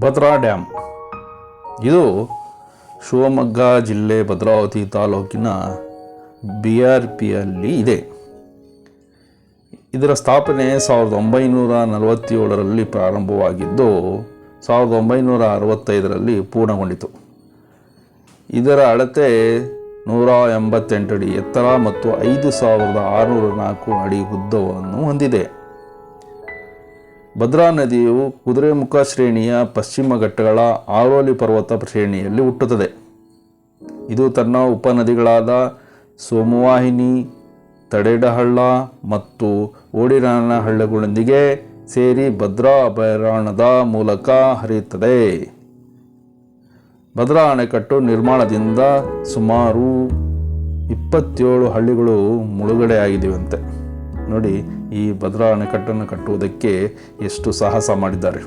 Bhadra dam ಇದು ಶಿವಮೊಗ್ಗ ಜಿಲ್ಲೆ ಭದ್ರಾವತಿ ತಾಲೂಕಿನ BRPಯಲ್ಲಿ ಇದೆ. ಇದರ ಸ್ಥಾಪನೆ 1947ರಲ್ಲಿ ಪ್ರಾರಂಭವಾಗಿದ್ದು 1965ರಲ್ಲಿ ಪೂರ್ಣಗೊಂಡಿತು. ಇದರ ಅಳತೆ 188 ಅಡಿ ಎತ್ತರ ಮತ್ತು 5604 ಅಡಿ ಉದ್ದವನ್ನು ಹೊಂದಿದೆ. ಭದ್ರಾ ನದಿಯು ಕುದುರೆಮುಖ ಶ್ರೇಣಿಯ ಪಶ್ಚಿಮ ಘಟ್ಟಗಳ ಆರೋಲಿ ಪರ್ವತ ಶ್ರೇಣಿಯಲ್ಲಿ ಹುಟ್ಟುತ್ತದೆ. ಇದು ತನ್ನ ಉಪನದಿಗಳಾದ ಸೋಮವಾಹಿನಿ, ತಡೆಡಹಳ್ಳ ಮತ್ತು ಓಡಿರಾನಹಳ್ಳಗಳೊಂದಿಗೆ ಸೇರಿ ಭದ್ರಾ ಅಭಯಾರಣ್ಯದ ಮೂಲಕ ಹರಿಯುತ್ತದೆ. ಭದ್ರಾ ಅಣೆಕಟ್ಟು ನಿರ್ಮಾಣದಿಂದ ಸುಮಾರು 27 ಹಳ್ಳಿಗಳು ಮುಳುಗಡೆಯಾಗಿವೆಯಂತೆ. ನೋಡಿ, ಈ ಭದ್ರಾ ಅಣೆಕಟ್ಟನ್ನು ಕಟ್ಟುವುದಕ್ಕೆ ಎಷ್ಟು ಸಾಹಸ ಮಾಡಿದ್ದಾರೆ.